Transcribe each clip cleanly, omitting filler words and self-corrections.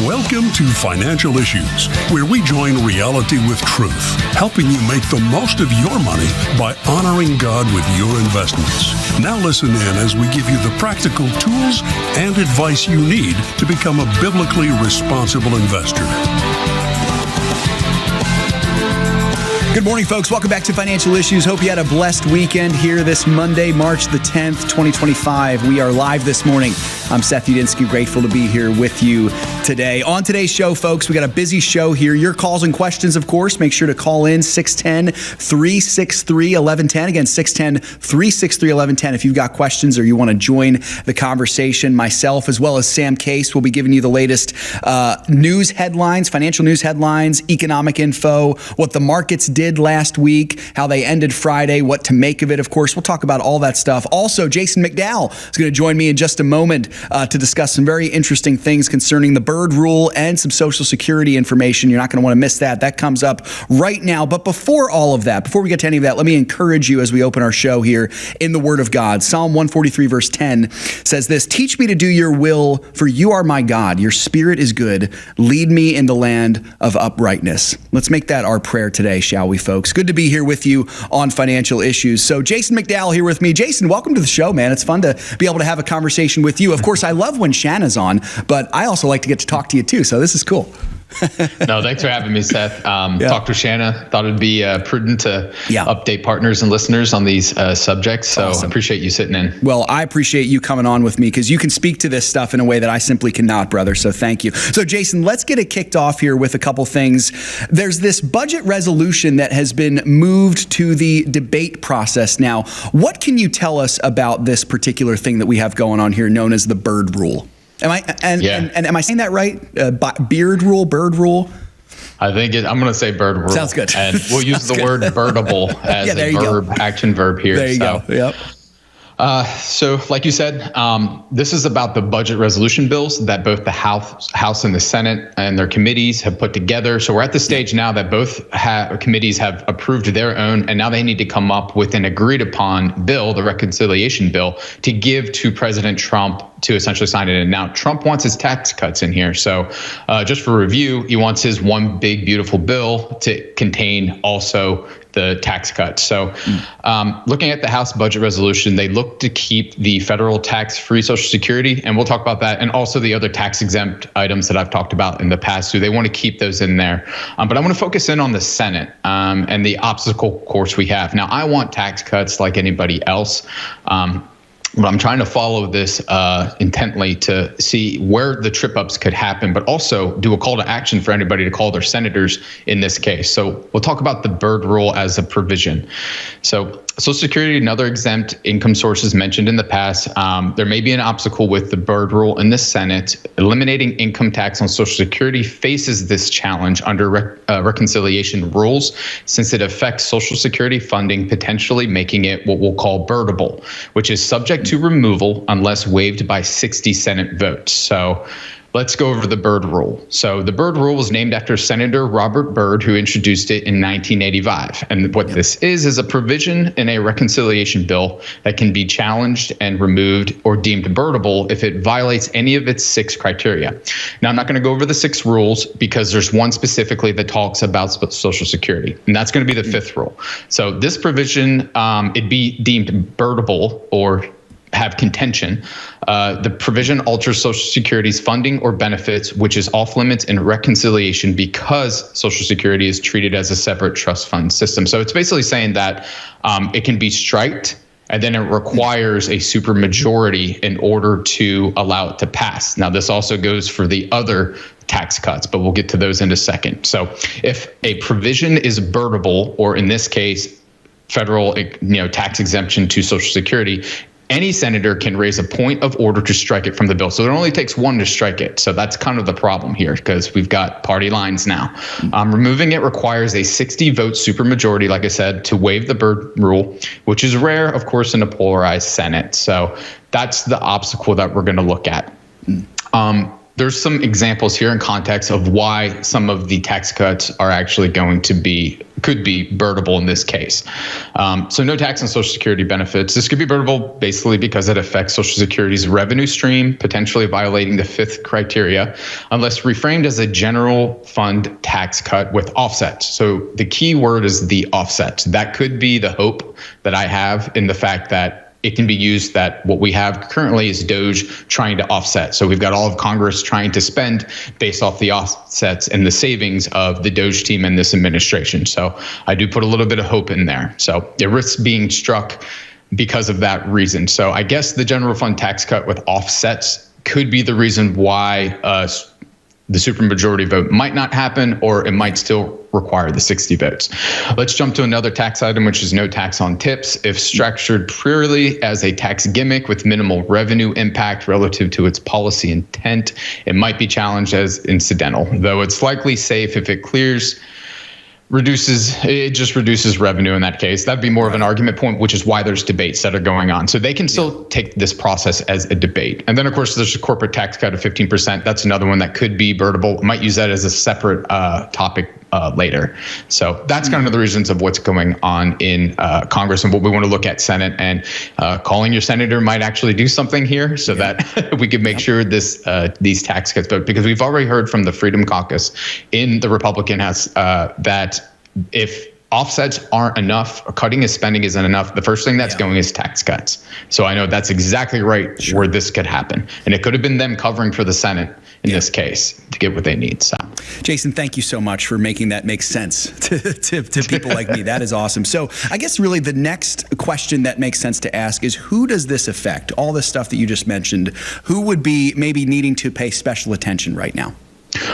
Welcome to Financial Issues, where we join reality with truth, helping you make the most of your money by honoring God with your investments. Now listen in as we give you the practical tools and advice you need to become a biblically responsible investor. Good morning, folks. Welcome back to Financial Issues. Hope you had a blessed weekend here this Monday, March the 10th, 2025. We are live this morning. I'm Seth Udinsky, grateful to be here with you today. On today's show, folks, we got a busy show here. Your calls and questions, of course, make sure to call in 610-363-1110. Again, 610-363-1110 if you've got questions or you want to join the conversation. Myself, as well as Sam Case, will be giving you the latest news headlines, financial news headlines, economic info, what the markets did last week, how they ended Friday, what to make of it. Of course, we'll talk about all that stuff. Also, Jason MacDowell is going to join me in just a moment to discuss some very interesting things concerning the bird rule and some Social Security information. You're not going to want to miss that. That comes up right now. But before all of that, before we get to any of that, let me encourage you as we open our show here in the Word of God. Psalm 143 verse 10 says this: "Teach me to do your will, for you are my God. Your spirit is good. Lead me in the land of uprightness." Let's make that our prayer today, shall we, folks? Good to be here with you on Financial Issues. So Jason MacDowell here with me. Jason, welcome to the show, man. It's fun to be able to have a conversation with you. Of course, I love when Shanna's on, but I also like to get to talk to you too. So this is cool. No, thanks for having me, Seth. Talked to Shanna. Thought it'd be prudent to update partners and listeners on these subjects. So I appreciate you sitting in. Well, I appreciate you coming on with me because you can speak to this stuff in a way that I simply cannot, brother. So thank you. So Jason, let's get it kicked off here with a couple things. There's this budget resolution that has been moved to the debate process now. What can you tell us about this particular thing that we have going on here known as the bird rule? Am I am I saying that right? Bird rule? I think I'm going to say bird rule. Sounds good. And we'll use the word birdable as a verb, action verb here. There you go. Yep. So like you said, this is about the budget resolution bills that both the House and the Senate and their committees have put together. So we're at the stage now that both committees have approved their own, and now they need to come up with an agreed upon bill, the reconciliation bill, to give to President Trump to essentially sign it in. Now, Trump wants his tax cuts in here. So just for review, he wants his one big, beautiful bill to contain also the tax cuts. So looking at the House budget resolution, they look to keep the federal tax-free Social Security, and we'll talk about that, and also the other tax-exempt items that I've talked about in the past. So they want to keep those in there. But I want to focus in on the Senate and the obstacle course we have. Now, I want tax cuts like anybody else. But I'm trying to follow this intently to see where the trip-ups could happen, but also do a call to action for anybody to call their senators in this case. So we'll talk about the bird rule as a provision. So Social Security and other exempt income sources mentioned in the past, there may be an obstacle with the bird rule in the Senate. Eliminating income tax on Social Security faces this challenge under reconciliation rules, since it affects Social Security funding, potentially making it what we'll call birdable, which is subject to removal unless waived by 60 Senate votes. So let's go over the bird rule. So the bird rule was named after Senator Robert Byrd, who introduced it in 1985. And what this is a provision in a reconciliation bill that can be challenged and removed or deemed birdable if it violates any of its 6 criteria. Now, I'm not going to go over the 6 rules because there's one specifically that talks about Social Security, and that's going to be the 5th rule. So this provision, it'd be deemed birdable or have contention. The provision alters Social Security's funding or benefits, which is off limits in reconciliation because Social Security is treated as a separate trust fund system. So it's basically saying that it can be striked, and then it requires a supermajority in order to allow it to pass. Now, this also goes for the other tax cuts, but we'll get to those in a second. So if a provision is birdable, or in this case, federal tax exemption to Social Security, any senator can raise a point of order to strike it from the bill. So it only takes one to strike it. So that's kind of the problem here, because we've got party lines now. Removing it requires a 60-vote supermajority, like I said, to waive the bird rule, which is rare, of course, in a polarized Senate. So that's the obstacle that we're going to look at. there's some examples here in context of why some of the tax cuts are actually could be burnable in this case. So no tax on Social Security benefits. This could be burnable basically because it affects Social Security's revenue stream, potentially violating the fifth criteria, unless reframed as a general fund tax cut with offsets. So the key word is the offsets. That could be the hope that I have in the fact that it can be used that what we have currently is DOGE trying to offset. So we've got all of Congress trying to spend based off the offsets and the savings of the DOGE team and this administration. So I do put a little bit of hope in there. So it risks being struck because of that reason. So I guess the general fund tax cut with offsets could be the reason why the supermajority vote might not happen, or it might still require the 60 votes. Let's jump to another tax item, which is no tax on tips. If structured purely as a tax gimmick with minimal revenue impact relative to its policy intent, it might be challenged as incidental, though it's likely safe if it just reduces revenue in that case. That'd be more of an argument point, which is why there's debates that are going on. So they can still take this process as a debate. And then, of course, there's a corporate tax cut of 15%. That's another one that could be burnable. Might use that as a separate topic later. So that's kind of the reasons of what's going on in Congress and what we want to look at Senate. And calling your senator might actually do something here so that we can make sure these tax cuts vote. Because we've already heard from the Freedom Caucus in the Republican House that if offsets aren't enough, or cutting his spending isn't enough, the first thing that's going is tax cuts. So I know that's exactly right where this could happen. And it could have been them covering for the Senate in this case to get what they need. So, Jason, thank you so much for making that make sense to people like me. That is awesome. So I guess really the next question that makes sense to ask is, who does this affect? All this stuff that you just mentioned, who would be maybe needing to pay special attention right now?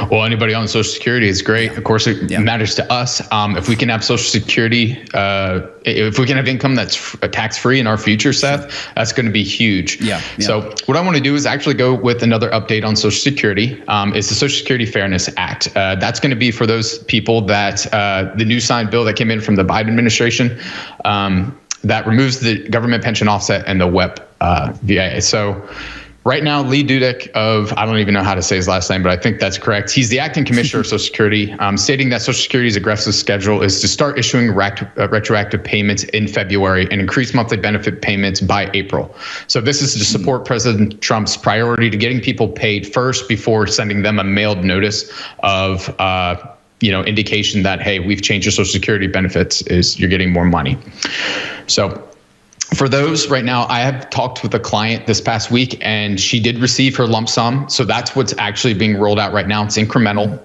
Well, anybody on Social Security is great. Of course, it matters to us. If we can have Social Security, if we can have income that's tax-free in our future, Seth, that's going to be huge. So what I want to do is actually go with another update on Social Security. It's the Social Security Fairness Act. That's going to be for those people that the new signed bill that came in from the Biden administration that removes the government pension offset and the WEP VA. So right now, Lee Dudek I don't even know how to say his last name, but I think that's correct. He's the acting commissioner of Social Security, stating that Social Security's aggressive schedule is to start issuing retroactive payments in February and increase monthly benefit payments by April. So this is to support President Trump's priority to getting people paid first before sending them a mailed notice of indication that, hey, we've changed your Social Security benefits, is you're getting more money. So for those right now, I have talked with a client this past week and she did receive her lump sum. So that's what's actually being rolled out right now. It's incremental.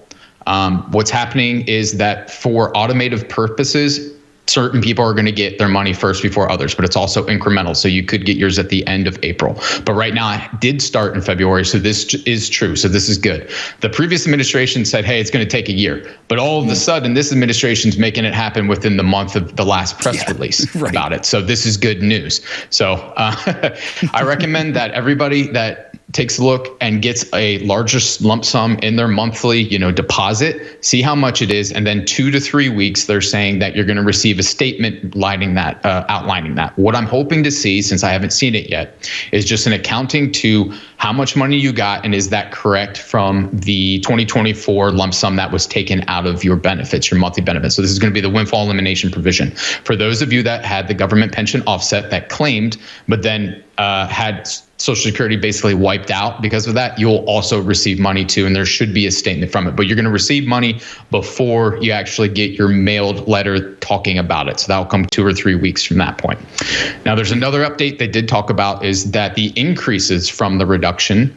What's happening is that for automated purposes, certain people are going to get their money first before others, but it's also incremental. So you could get yours at the end of April. But right now, I did start in February. So this is true. So this is good. The previous administration said, hey, it's going to take a year. But all of a sudden, this administration's making it happen within the month of the last press release about it. So this is good news. So I recommend that everybody that takes a look and gets a larger lump sum in their monthly, deposit, see how much it is. And then 2 to 3 weeks, they're saying that you're going to receive a statement outlining that. What I'm hoping to see, since I haven't seen it yet, is just an accounting to how much money you got, and is that correct from the 2024 lump sum that was taken out of your benefits, your monthly benefits. So this is going to be the windfall elimination provision. For those of you that had the government pension offset that claimed, but then had Social Security basically wiped out because of that, you'll also receive money too, and there should be a statement from it. But you're going to receive money before you actually get your mailed letter talking about it. So that'll come 2 or 3 weeks from that point. Now, there's another update they did talk about, is that the increases from the reduction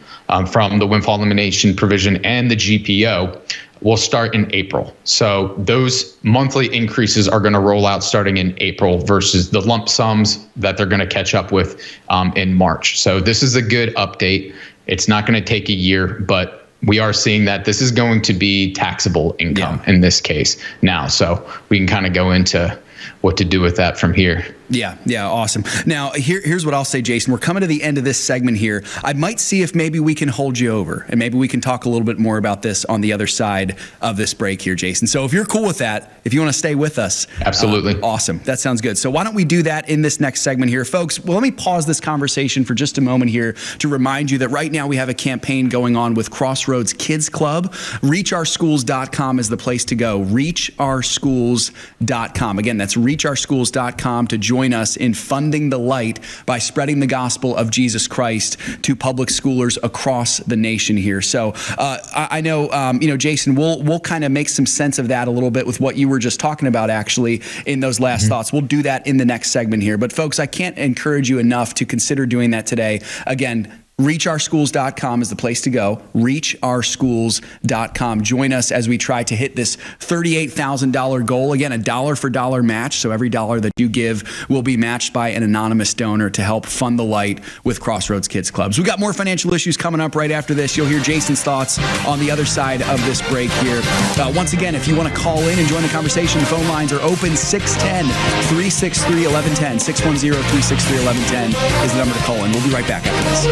from the windfall elimination provision and the GPO will start in April. So those monthly increases are going to roll out starting in April versus the lump sums that they're going to catch up with in March. So this is a good update. It's not going to take a year, but we are seeing that this is going to be taxable income in this case now. So we can kind of go into what to do with that from here. Yeah, awesome. Now, here's what I'll say, Jason. We're coming to the end of this segment here. I might see if maybe we can hold you over, and maybe we can talk a little bit more about this on the other side of this break here, Jason. So if you're cool with that, if you want to stay with us. Absolutely. Awesome. That sounds good. So why don't we do that in this next segment here? Folks, well, let me pause this conversation for just a moment here to remind you that right now we have a campaign going on with Crossroads Kids Club. ReachOurSchools.com is the place to go. ReachOurSchools.com. Again, that's ReachOurSchools.com to join us in funding the light by spreading the gospel of Jesus Christ to public schoolers across the nation here. So I know, Jason, we'll kind of make some sense of that a little bit with what you were just talking about, actually, in those last thoughts. We'll do that in the next segment here. But folks, I can't encourage you enough to consider doing that today. Again, ReachOurSchools.com is the place to go. ReachOurSchools.com. Join us as we try to hit this $38,000 goal. Again, a dollar for dollar match. So every dollar that you give will be matched by an anonymous donor to help fund the light with Crossroads Kids Clubs. We've got more financial issues coming up right after this. You'll hear Jason's thoughts on the other side of this break here. Once again, if you want to call in and join the conversation, the phone lines are open. 610-363-1110. 610-363-1110 is the number to call in. We'll be right back after this.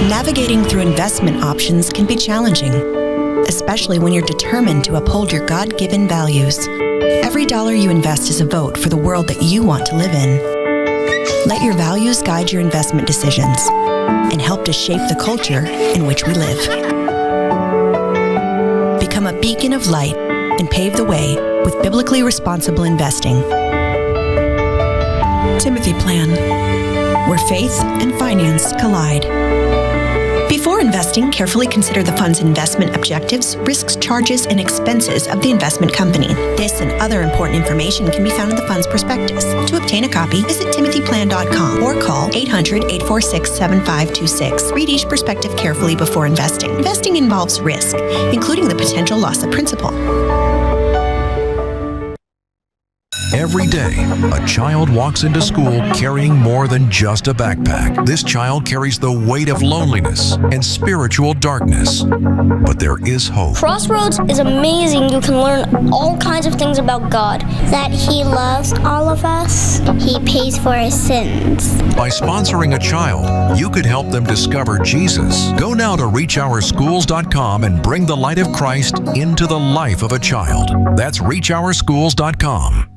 Navigating through investment options can be challenging, especially when you're determined to uphold your God-given values. Every dollar you invest is a vote for the world that you want to live in. Let your values guide your investment decisions and help to shape the culture in which we live. Become a beacon of light and pave the way with biblically responsible investing. Timothy Plan, where faith and finance collide. Before investing, carefully consider the fund's investment objectives, risks, charges, and expenses of the investment company. This and other important information can be found in the fund's prospectus. To obtain a copy, visit timothyplan.com or call 800-846-7526. Read each prospectus carefully before investing. Investing involves risk, including the potential loss of principal. Every day, a child walks into school carrying more than just a backpack. This child carries the weight of loneliness and spiritual darkness. But there is hope. Crossroads is amazing. You can learn all kinds of things about God. That He loves all of us. He pays for our sins. By sponsoring a child, you could help them discover Jesus. Go now to ReachOurSchools.com and bring the light of Christ into the life of a child. That's ReachOurSchools.com.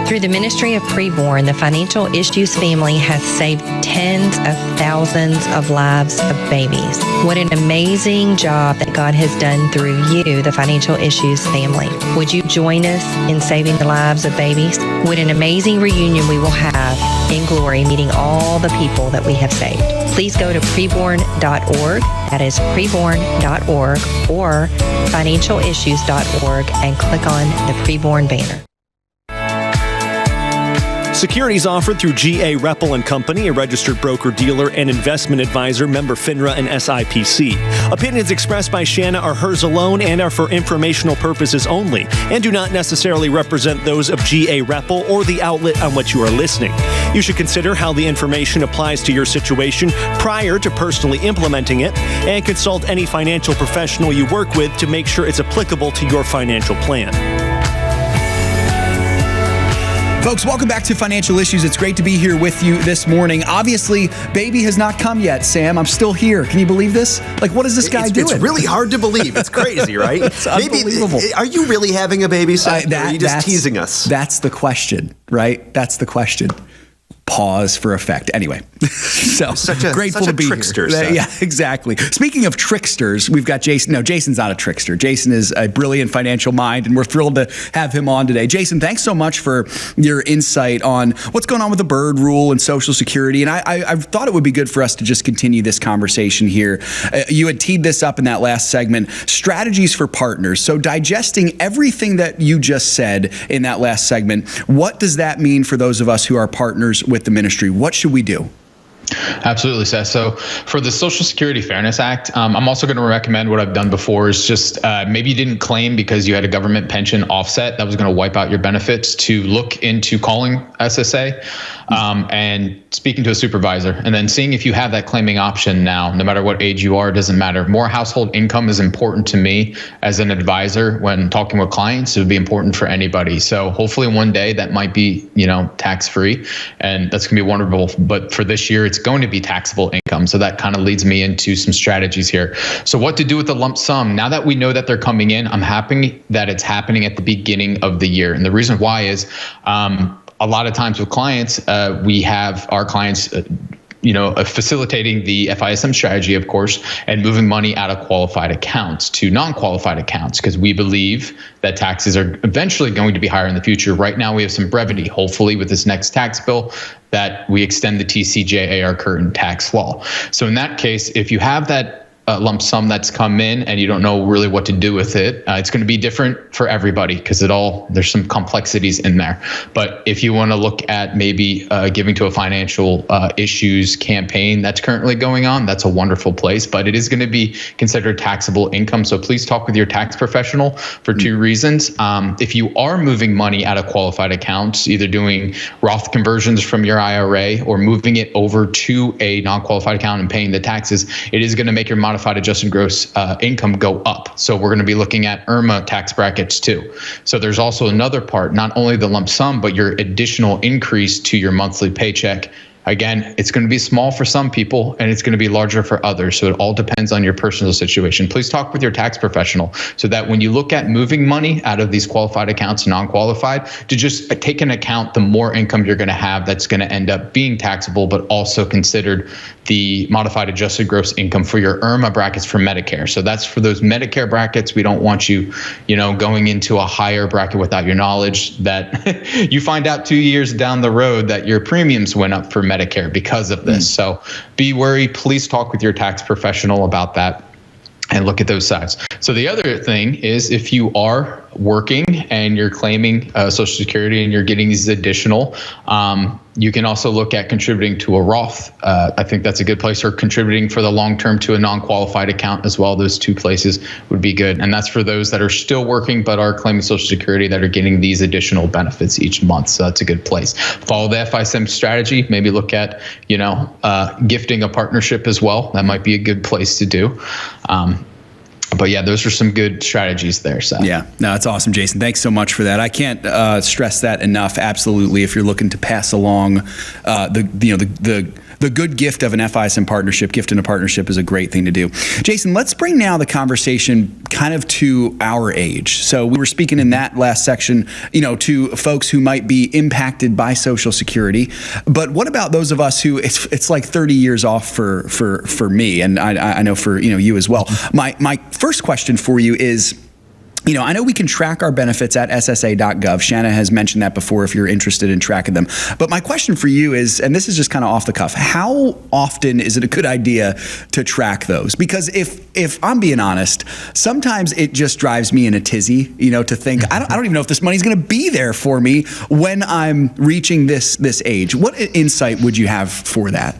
Through the ministry of Preborn, the Financial Issues family has saved tens of thousands of lives of babies. What an amazing job that God has done through you, the Financial Issues family. Would you join us in saving the lives of babies? What an amazing reunion we will have in glory, meeting all the people that we have saved. Please go to preborn.org, that is preborn.org, or financialissues.org, and click on the Preborn banner. Securities offered through G.A. Repple & Company, a registered broker-dealer and investment advisor, member FINRA and SIPC. Opinions expressed by Shanna are hers alone and are for informational purposes only, and do not necessarily represent those of G.A. Repple or the outlet on which you are listening. You should consider how the information applies to your situation prior to personally implementing it, and consult any financial professional you work with to make sure it's applicable to your financial plan. Folks, welcome back to Financial Issues. It's great to be here with you this morning. Obviously, baby has not come yet, Sam. I'm still here. Can you believe this? Like, what is this guy doing? It's really hard to believe. It's crazy, right? It's unbelievable. Are you really having a baby, Seth? Or are you just teasing us? That's the question, right? That's the question. Pause for effect. Anyway, so grateful to be trickster, here. Yeah, exactly. Speaking of tricksters, we've got Jason. No, Jason's not a trickster. Jason is a brilliant financial mind, and we're thrilled to have him on today. Jason, thanks so much for your insight on what's going on with the Bird Rule and Social Security. And I thought it would be good for us to just continue this conversation here. You had teed this up in that last segment, strategies for partners. So digesting everything that you just said in that last segment, what does that mean for those of us who are partners with the ministry? What should we do? Absolutely, Seth. So for the Social Security Fairness Act, I'm also going to recommend what I've done before is just maybe you didn't claim because you had a government pension offset that was going to wipe out your benefits, to look into calling SSA and speaking to a supervisor, and then seeing if you have that claiming option now. No matter what age you are, it doesn't matter. More household income is important to me as an advisor when talking with clients. It would be important for anybody. So hopefully one day that might be, tax-free, and that's going to be wonderful. But for this year, it's going to be taxable income. So that kind of leads me into some strategies here. So what to do with the lump sum? Now that we know that they're coming in, I'm happy that it's happening at the beginning of the year. And the reason why is a lot of times with clients, we have our clients facilitating the FISM strategy, of course, and moving money out of qualified accounts to non-qualified accounts, because we believe that taxes are eventually going to be higher in the future. Right now, we have some brevity, hopefully, with this next tax bill, that we extend the TCJA, our current tax law. So in that case, if you have that lump sum that's come in and you don't know really what to do with it, it's going to be different for everybody because there's some complexities in there. But if you want to look at maybe giving to a financial issues campaign that's currently going on, that's a wonderful place, but it is going to be considered taxable income. So please talk with your tax professional for two reasons. If you are moving money out of qualified accounts, either doing Roth conversions from your IRA or moving it over to a non-qualified account and paying the taxes, it is going to make your modified adjusted gross income go up. So we're going to be looking at IRMA tax brackets too. So there's also another part, not only the lump sum, but your additional increase to your monthly paycheck. Again, it's going to be small for some people and it's going to be larger for others. So it all depends on your personal situation. Please talk with your tax professional so that when you look at moving money out of these qualified accounts to non-qualified, to just take into account the more income you're going to have that's going to end up being taxable, but also considered the modified adjusted gross income for your IRMA brackets for Medicare. So that's for those Medicare brackets. We don't want you, going into a higher bracket without your knowledge that you find out 2 years down the road that your premiums went up for Medicare because of this. So be wary. Please talk with your tax professional about that and look at those sides. So the other thing is, if you are working and you're claiming Social Security and you're getting these additional, you can also look at contributing to a Roth. I think that's a good place, or contributing for the long term to a non-qualified account as well. Those two places would be good. And that's for those that are still working but are claiming Social Security that are getting these additional benefits each month. So that's a good place. Follow the FISM strategy. Maybe look at, gifting a partnership as well. That might be a good place to do. But yeah, those are some good strategies there, Seth. Yeah, no, that's awesome, Jason. Thanks so much for that. I can't stress that enough. Absolutely, if you're looking to pass along the good gift of an FISM partnership, gift in a partnership is a great thing to do. Jason, let's bring now the conversation kind of to our age. So we were speaking in that last section, to folks who might be impacted by Social Security. But what about those of us who it's like 30 years off for me, and I know for you as well. My first question for you is, I know we can track our benefits at ssa.gov. Shanna has mentioned that before if you're interested in tracking them. But my question for you is, and this is just kind of off the cuff, how often is it a good idea to track those? Because if I'm being honest, sometimes it just drives me in a tizzy, to think, I don't even know if this money's going to be there for me when I'm reaching this age. What insight would you have for that?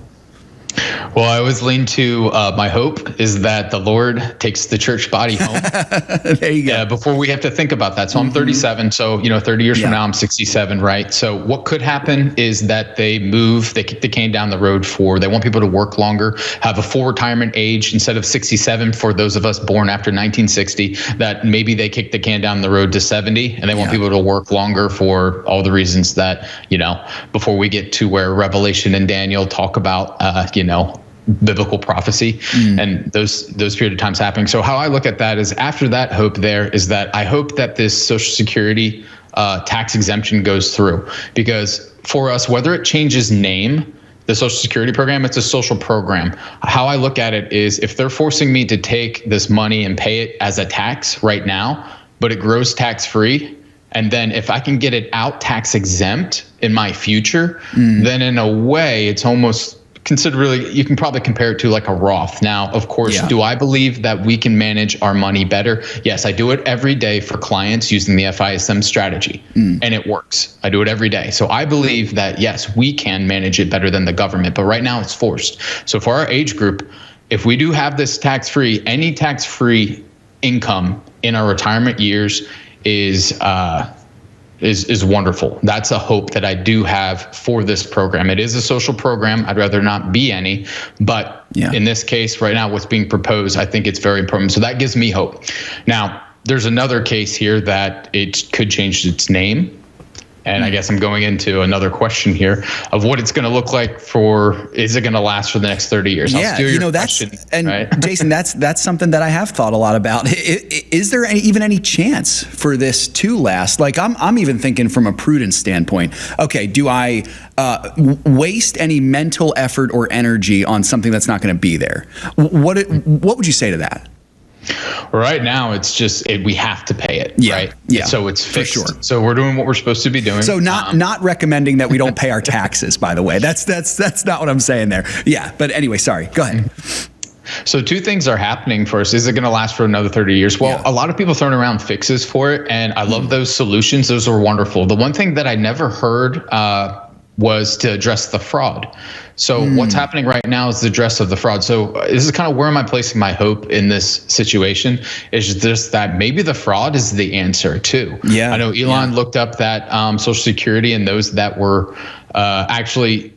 Well, I always lean to my hope is that the Lord takes the church body home. There you go. Before we have to think about that. So I'm 37. So, 30 years from now, I'm 67, right? So what could happen is that they kick the can down the road they want people to work longer, have a full retirement age instead of 67 for those of us born after 1960, that maybe they kick the can down the road to 70 and they want people to work longer for all the reasons that, before we get to where Revelation and Daniel talk about, biblical prophecy and those period of times happening. So how I look at that is, after that hope there is that I hope that this Social Security tax exemption goes through, because for us, whether it changes name, the Social Security program, it's a social program. How I look at it is, if they're forcing me to take this money and pay it as a tax right now, but it grows tax free, and then if I can get it out tax exempt in my future, then in a way it's almost you can probably compare it to like a Roth. Now, of course, do I believe that we can manage our money better? Yes, I do it every day for clients using the FISM strategy, and it works. I do it every day. So I believe that, yes, we can manage it better than the government, but right now it's forced. So for our age group, if we do have this tax-free, any tax-free income in our retirement years is wonderful. That's a hope that I do have for this program. It is a social program. I'd rather not be any, but in this case right now, what's being proposed, I think it's very important. So that gives me hope. Now, there's another case here that it could change its name. And I guess I'm going into another question here of what it's going to look like is it going to last for the next 30 years? Jason, that's something that I have thought a lot about. Is there even any chance for this to last? Like I'm even thinking from a prudence standpoint. Okay, do I waste any mental effort or energy on something that's not going to be there? What would you say to that? Right now, it's just we have to pay it, right? Yeah. So it's fixed. For sure. So we're doing what we're supposed to be doing. So not recommending that we don't pay our taxes, by the way. That's not what I'm saying there. Yeah. But anyway, sorry. Go ahead. So two things are happening for us. Is it going to last for another 30 years? Well, a lot of people throwing around fixes for it, and I love those solutions. Those are wonderful. The one thing that I never heard was to address the fraud. So what's happening right now is the address of the fraud. So this is kind of where am I placing my hope in this situation, is just that maybe the fraud is the answer too. I know Elon looked up that Social Security, and those that were actually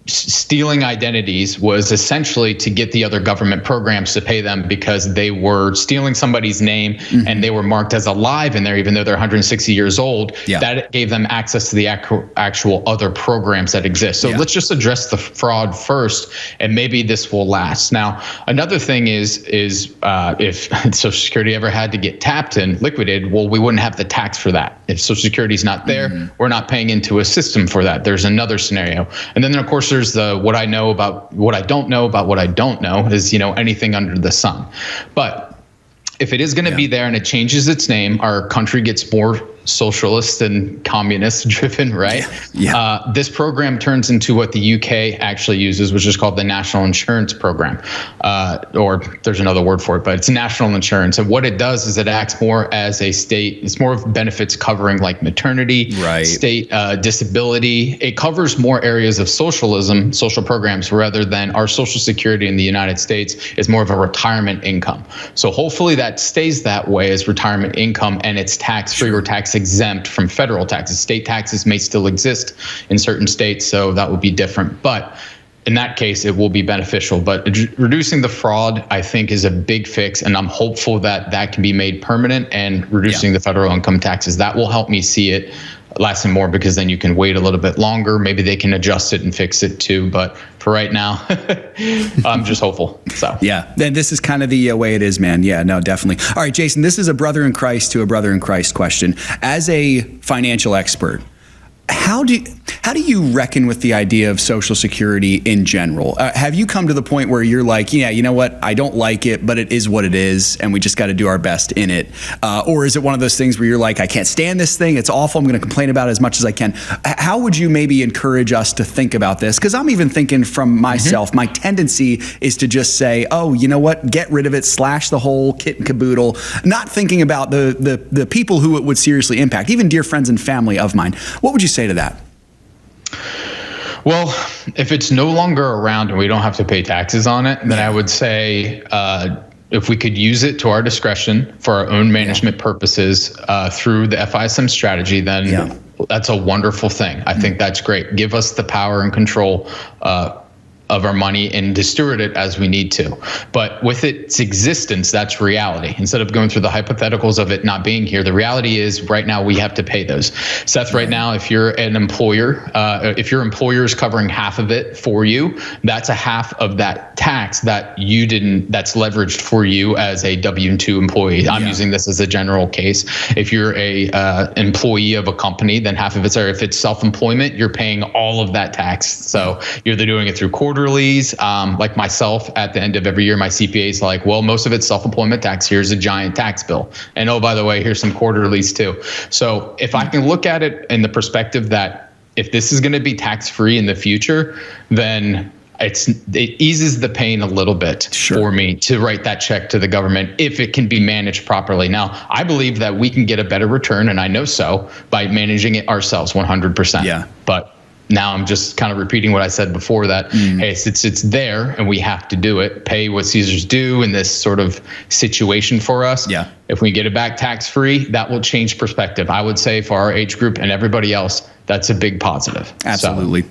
stealing identities was essentially to get the other government programs to pay them because they were stealing somebody's name and they were marked as alive in there, even though they're 160 years old. That gave them access to the actual other programs that exist. So let's just address the fraud first, and maybe this will last. Now, another thing is if Social Security ever had to get tapped and liquidated, well, we wouldn't have the tax for that. If Social Security is not there, we're not paying into a system for that. There's another scenario. And then, of course, there's the what I know about what I don't know about what I don't know is, anything under the sun. But if it is going to be there and it changes its name, our country gets more socialist and communist driven, right? This program turns into what the UK actually uses, which is called the National Insurance Program, or there's another word for it, but it's national insurance. And what it does is it acts more as a state. It's more of benefits covering like maternity, state disability. It covers more areas of socialism, social programs, rather than our Social Security in the United States is more of a retirement income. So hopefully that stays that way as retirement income, and it's tax-free or tax exempt from federal taxes. State taxes may still exist in certain states, so that would be different. But in that case, it will be beneficial. But reducing the fraud, I think, is a big fix, and I'm hopeful that that can be made permanent, and reducing the federal income taxes. That will help me see it lasting more, because then you can wait a little bit longer. Maybe they can adjust it and fix it too. But for right now, I'm just hopeful. So then this is kind of the way it is, man. Yeah, no, definitely. All right, Jason, this is a brother in Christ to a brother in Christ question. As a financial expert, how do you reckon with the idea of Social Security in general? Have you come to the point where you're like, yeah, you know what, I don't like it, but it is what it is, and we just got to do our best in it? Or is it one of those things where you're like, I can't stand this thing, it's awful, I'm going to complain about it as much as I can? How would you maybe encourage us to think about this? Because I'm even thinking from myself, my tendency is to just say, oh, you know what, get rid of it, slash the whole kit and caboodle, not thinking about the people who it would seriously impact, even dear friends and family of mine. What would you say to that? Well, if it's no longer around and we don't have to pay taxes on it, then I would say if we could use it to our discretion for our own management purposes through the FISM strategy, then that's a wonderful thing. I think that's great. Give us the power and control of our money and to steward it as we need to. But with its existence, that's reality. Instead of going through the hypotheticals of it not being here, the reality is right now we have to pay those. Seth, right now, if you're an employer, if your employer is covering half of it for you, that's a half of that tax that you didn't, that's leveraged for you as a W-2 employee. I'm using this as a general case. If you're a employee of a company, then half of it's, or if it's self-employment, you're paying all of that tax. So you're either doing it through quarterlies, like myself, at the end of every year, my CPA is like, well, most of it's self-employment tax. Here's a giant tax bill. And oh, by the way, here's some quarterlies too. So if I can look at it in the perspective that if this is going to be tax-free in the future, then it eases the pain a little bit for me to write that check to the government if it can be managed properly. Now, I believe that we can get a better return, and I know so, by managing it ourselves 100%. Yeah. But now I'm just kind of repeating what I said before, that hey, it's there and we have to do it. Pay what Caesar's due in this sort of situation for us. Yeah. If we get it back tax-free, that will change perspective. I would say for our age group and everybody else, that's a big positive. Absolutely.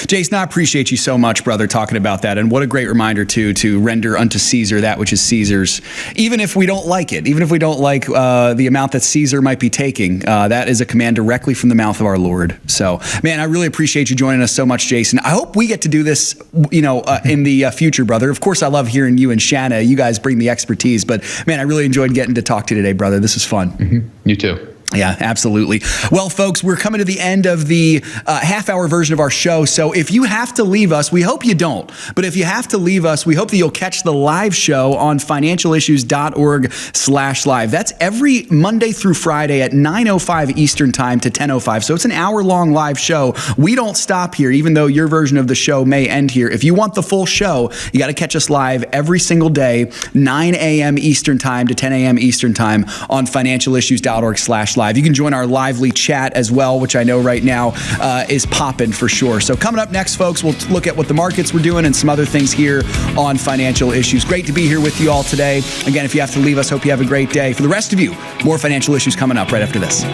Jason, I appreciate you so much, brother, talking about that. And what a great reminder, too, to render unto Caesar that which is Caesar's, even if we don't like it, even if we don't like the amount that Caesar might be taking. That is a command directly from the mouth of our Lord. So, man, I really appreciate you joining us so much, Jason. I hope we get to do this, in the future, brother. Of course, I love hearing you and Shanna. You guys bring the expertise. But, man, I really enjoyed getting to talk to you today, brother. This is fun. Mm-hmm. You too. Yeah, absolutely. Well, folks, we're coming to the end of the half-hour version of our show. So if you have to leave us, we hope you don't. But if you have to leave us, we hope that you'll catch the live show on financialissues.org/live. That's every Monday through Friday at 9:05 Eastern Time to 10:05. So it's an hour-long live show. We don't stop here, even though your version of the show may end here. If you want the full show, you got to catch us live every single day, 9 a.m. Eastern Time to 10 a.m. Eastern Time on financialissues.org/live. You can join our lively chat as well, which I know right now is popping for sure. So coming up next, folks, we'll look at what the markets were doing and some other things here on Financial Issues. Great to be here with you all today. Again, if you have to leave us, hope you have a great day. For the rest of you, more Financial Issues coming up right after this.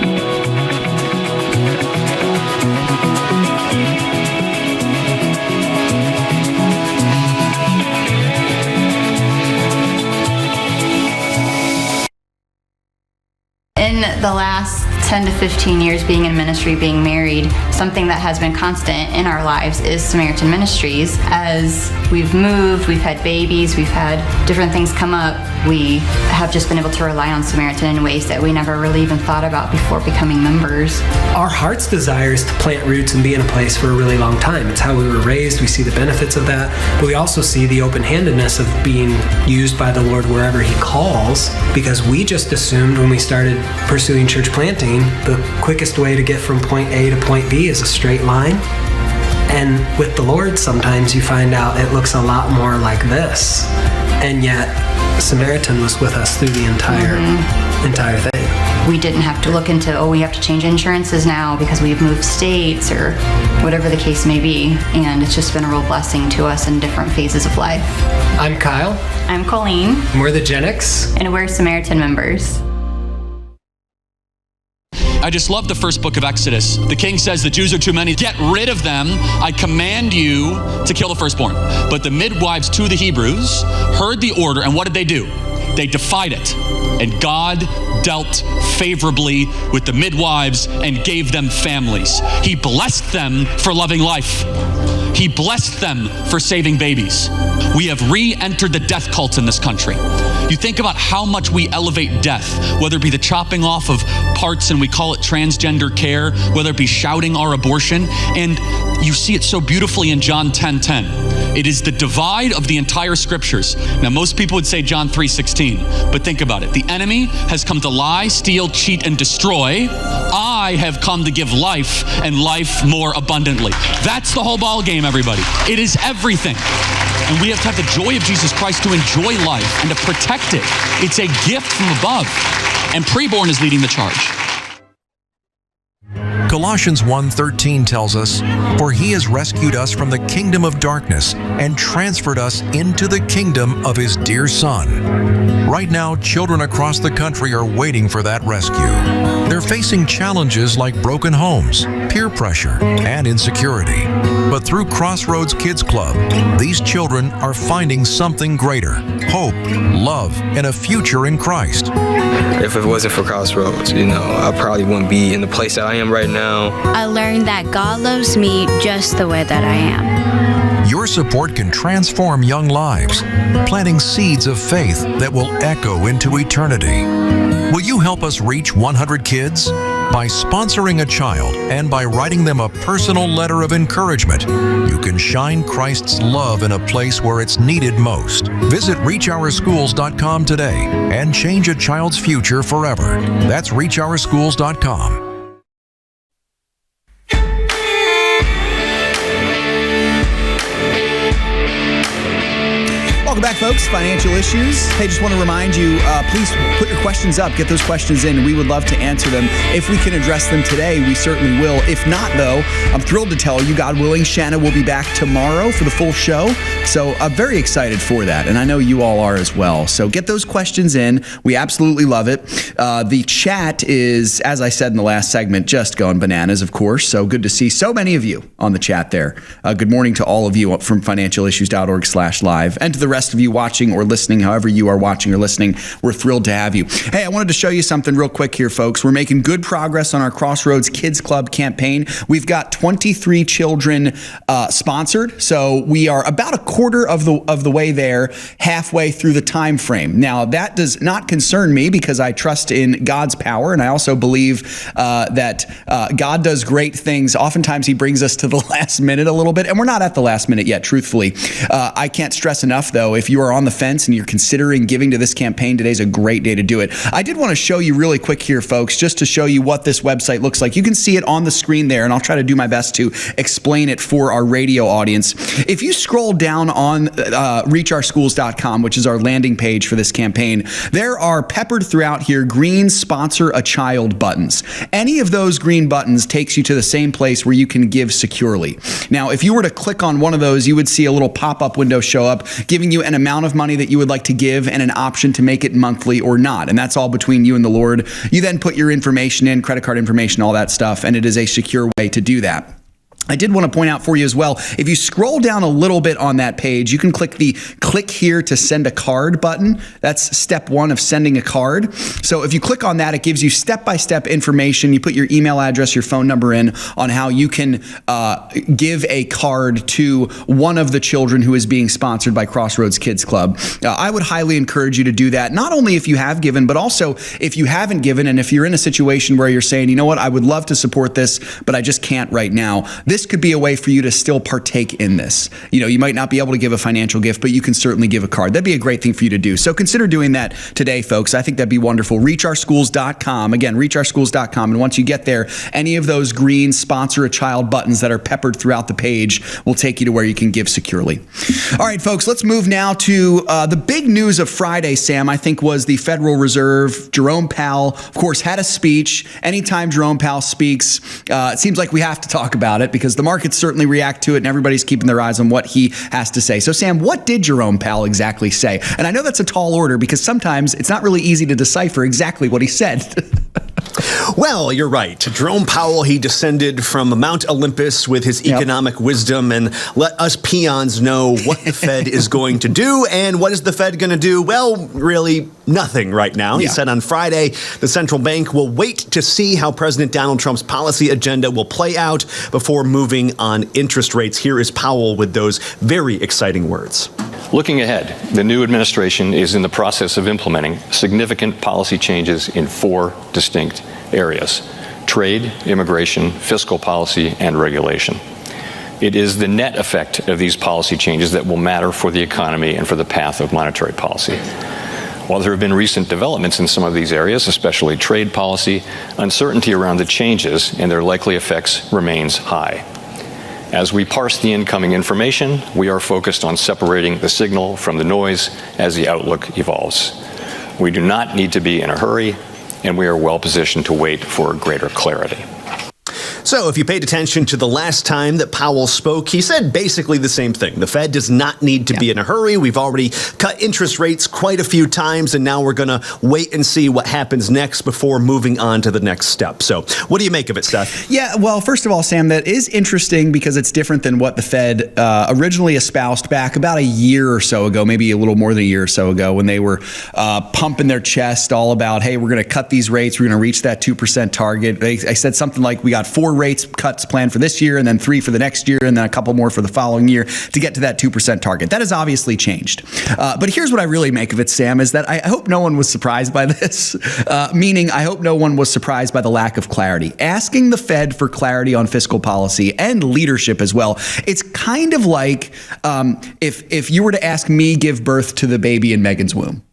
In the last 10 to 15 years being in ministry, being married, something that has been constant in our lives is Samaritan Ministries. As we've moved, we've had babies, we've had different things come up, we have just been able to rely on Samaritan in ways that we never really even thought about before becoming members. Our heart's desire is to plant roots and be in a place for a really long time. It's how we were raised. We see the benefits of that, but we also see the open-handedness of being used by the Lord wherever He calls, because we just assumed when we started pursuing church planting, the quickest way to get from point A to point B is a straight line. And with the Lord, sometimes you find out it looks a lot more like this. And yet, Samaritan was with us through the entire thing. We didn't have to look into, we have to change insurances now because we've moved states or whatever the case may be. And it's just been a real blessing to us in different phases of life. I'm Kyle. I'm Colleen. And we're the Gen X. And we're Samaritan members. I just love the first book of Exodus. The king says the Jews are too many. Get rid of them. I command you to kill the firstborn. But the midwives to the Hebrews heard the order, and what did they do? They defied it. And God dealt favorably with the midwives and gave them families. He blessed them for loving life. He blessed them for saving babies. We have re-entered the death cult in this country. You think about how much we elevate death, whether it be the chopping off of parts and we call it transgender care, whether it be shouting our abortion, and you see it so beautifully in John 10:10. It is the divide of the entire scriptures. Now, most people would say John 3:16, but think about it. The enemy has come to lie, steal, cheat, and destroy. I have come to give life and life more abundantly. That's the whole ball game, everybody. It is everything. And we have to have the joy of Jesus Christ to enjoy life and to protect it. It's a gift from above. And Preborn is leading the charge. Colossians 1:13 tells us, "For He has rescued us from the kingdom of darkness and transferred us into the kingdom of His dear Son." Right now, children across the country are waiting for that rescue. They're facing challenges like broken homes, peer pressure, and insecurity. But through Crossroads Kids Club, these children are finding something greater: hope, love, and a future in Christ. If it wasn't for Crossroads, I probably wouldn't be in the place that I am right now. I learned that God loves me just the way that I am. Your support can transform young lives, planting seeds of faith that will echo into eternity. Will you help us reach 100 kids? By sponsoring a child and by writing them a personal letter of encouragement, you can shine Christ's love in a place where it's needed most. Visit reachOurSchools.com today and change a child's future forever. That's reachOurSchools.com. folks, financial issues. Hey, just want to remind you, please put your questions up. Get those questions in. We would love to answer them. If we can address them today, we certainly will. If not, though, I'm thrilled to tell you, God willing, Shanna will be back tomorrow for the full show. So I'm very excited for that, and I know you all are as well. So get those questions in. We absolutely love it. The chat is, as I said in the last segment, just going bananas, of course. So good to see so many of you on the chat there. Good morning to all of you from financialissues.org/live, and to the rest of you watching or listening, however you are watching or listening. We're thrilled to have you. Hey, I wanted to show you something real quick here, folks. We're making good progress on our Crossroads Kids Club campaign. We've got 23 children sponsored, so we are about a quarter of the way there, halfway through the time frame. Now, that does not concern me because I trust in God's power, and I also believe that God does great things. Oftentimes, He brings us to the last minute a little bit, and we're not at the last minute yet, truthfully. I can't stress enough, though, if you are on the fence and you're considering giving to this campaign, today's a great day to do it. I did want to show you really quick here, folks, just to show you what this website looks like. You can see it on the screen there, and I'll try to do my best to explain it for our radio audience. If you scroll down on reachourschools.com, which is our landing page for this campaign, there are peppered throughout here green sponsor a child buttons. Any of those green buttons takes you to the same place where you can give securely. Now, if you were to click on one of those, you would see a little pop-up window show up giving you an amount of money that you would like to give and an option to make it monthly or not. And that's all between you and the Lord. You then put your information in, credit card information, all that stuff, and it is a secure way to do that. I did want to point out for you as well, if you scroll down a little bit on that page, you can click the click here to send a card button. That's step one of sending a card. So if you click on that, it gives you step-by-step information. You put your email address, your phone number in on how you can give a card to one of the children who is being sponsored by Crossroads Kids Club. I would highly encourage you to do that, not only if you have given, but also if you haven't given, and if you're in a situation where you're saying, you know what, I would love to support this, but I just can't right now. This could be a way for you to still partake in this. You know, you might not be able to give a financial gift, but you can certainly give a card. That'd be a great thing for you to do. So consider doing that today, folks. I think that'd be wonderful. Reachourschools.com. Again, reachourschools.com. And once you get there, any of those green sponsor a child buttons that are peppered throughout the page will take you to where you can give securely. All right, folks, let's move now to the big news of Friday, Sam, I think was the Federal Reserve. Jerome Powell, of course, had a speech. Anytime Jerome Powell speaks, it seems like we have to talk about it because the markets certainly react to it and everybody's keeping their eyes on what he has to say. So, Sam, what did Jerome Powell exactly say? And I know that's a tall order because sometimes it's not really easy to decipher exactly what he said. Well, you're right. Jerome Powell, he descended from Mount Olympus with his economic wisdom and let us peons know what the Fed is going to do. And what is the Fed going to do? Well, really nothing right now. He said on Friday, the central bank will wait to see how President Donald Trump's policy agenda will play out before moving on interest rates. Here is Powell with those very exciting words. Looking ahead, the new administration is in the process of implementing significant policy changes in 4 distinct areas: trade, immigration, fiscal policy, and regulation. It is the net effect of these policy changes that will matter for the economy and for the path of monetary policy. While there have been recent developments in some of these areas, especially trade policy, uncertainty around the changes and their likely effects remains high. As we parse the incoming information, we are focused on separating the signal from the noise as the outlook evolves. We do not need to be in a hurry, and we are well positioned to wait for greater clarity. So if you paid attention to the last time that Powell spoke, he said basically the same thing. The Fed does not need to be in a hurry. We've already cut interest rates quite a few times, and now we're going to wait and see what happens next before moving on to the next step. So what do you make of it, Seth? Yeah, well, first of all, Sam, that is interesting because it's different than what the Fed originally espoused back about a year or so ago, maybe a little more than a year or so ago, when they were pumping their chest all about, hey, we're going to cut these rates. We're going to reach that 2% target. I said something like we got 4 rates cuts planned for this year, and then 3 for the next year, and then a couple more for the following year to get to that 2% target. That has obviously changed. But here's what I really make of it, Sam, is that I hope no one was surprised by this, meaning I hope no one was surprised by the lack of clarity. Asking the Fed for clarity on fiscal policy and leadership as well, it's kind of like if you were to ask me give birth to the baby in Megan's womb.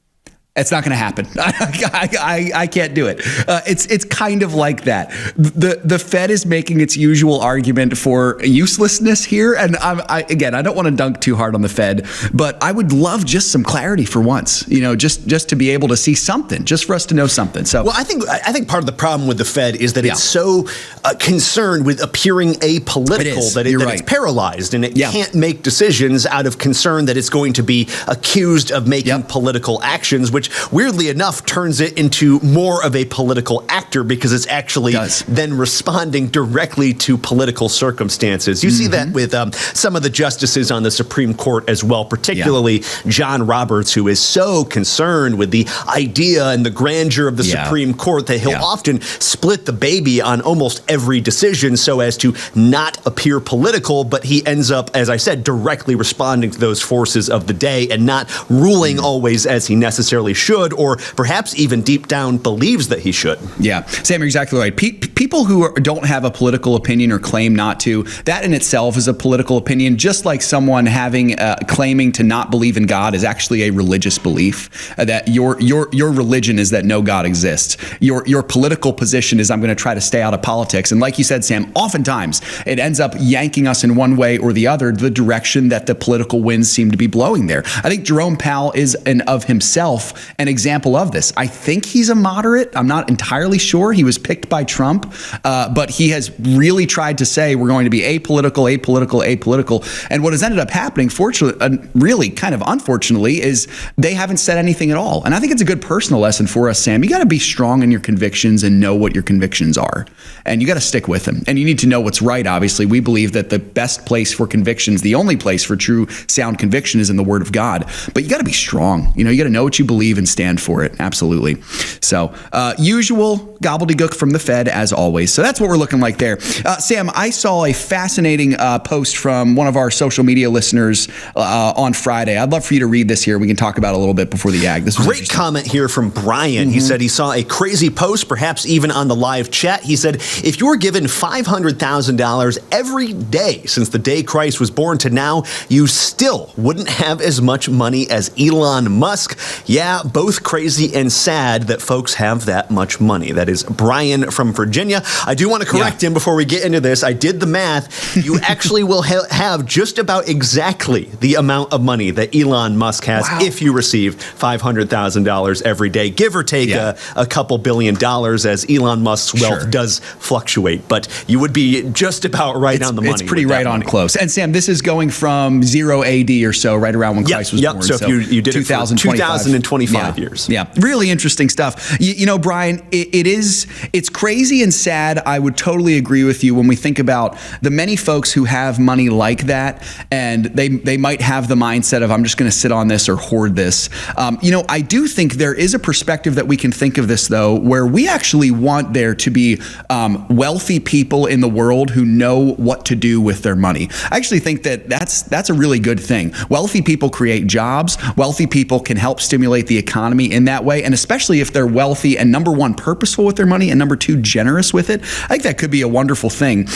It's not going to happen. I can't do it. It's kind of like that. The Fed is making its usual argument for uselessness here, and I don't want to dunk too hard on the Fed, but I would love just some clarity for once. Just to be able to see something, just for us to know something. So, well, I think part of the problem with the Fed is that it's so concerned with appearing apolitical that it's paralyzed, and it can't make decisions out of concern that it's going to be accused of making political actions, which weirdly enough turns it into more of a political actor because it's actually then responding directly to political circumstances. You see that with some of the justices on the Supreme Court as well, particularly John Roberts, who is so concerned with the idea and the grandeur of the Supreme Court that he'll often split the baby on almost every decision so as to not appear political, but he ends up, as I said, directly responding to those forces of the day and not ruling always as he necessarily should, or perhaps even deep down believes that he should. Yeah, Sam, you're exactly right. People who don't have a political opinion or claim not to, that in itself is a political opinion, just like someone claiming to not believe in God is actually a religious belief, that your religion is that no God exists. Your political position is I'm going to try to stay out of politics. And like you said, Sam, oftentimes it ends up yanking us in one way or the other, the direction that the political winds seem to be blowing there. I think Jerome Powell is of himself an example of this. I think he's a moderate. I'm not entirely sure. He was picked by Trump, but he has really tried to say we're going to be apolitical. And what has ended up happening, fortunately, really kind of unfortunately, is they haven't said anything at all. And I think it's a good personal lesson for us, Sam. You got to be strong in your convictions and know what your convictions are. And you got to stick with them. And you need to know what's right, obviously. We believe that the best place for convictions, the only place for true sound conviction is in the Word of God. But you got to be strong. You got to know what you believe and stand for it. Absolutely. So usual gobbledygook from the Fed as always. So that's what we're looking like there. Sam, I saw a fascinating post from one of our social media listeners on Friday. I'd love for you to read this here. We can talk about it a little bit before the Ag. This was great comment here from Brian. He said he saw a crazy post, perhaps even on the live chat. He said, if you were given $500,000 every day since the day Christ was born to now, you still wouldn't have as much money as Elon Musk. Yeah, both crazy and sad that folks have that much money. That is Brian from Virginia. I do want to correct him before we get into this. I did the math. You actually will have just about exactly the amount of money that Elon Musk has if you receive $500,000 every day, give or take a couple $1 billion, as Elon Musk's wealth does fluctuate. But you would be just about right on the money. It's pretty right on close. And Sam, this is going from 0 AD or so, right around when Christ was born. So if you did it for 2025 years. Yeah, really interesting stuff. Brian, it's crazy and sad. I would totally agree with you when we think about the many folks who have money like that, and they might have the mindset of, I'm just going to sit on this or hoard this. I do think there is a perspective that we can think of this, though, where we actually want there to be wealthy people in the world who know what to do with their money. I actually think that's a really good thing. Wealthy people create jobs. Wealthy people can help stimulate the economy in that way. And especially if they're wealthy and, number one, purposeful with their money, and number two, generous with it, I think that could be a wonderful thing.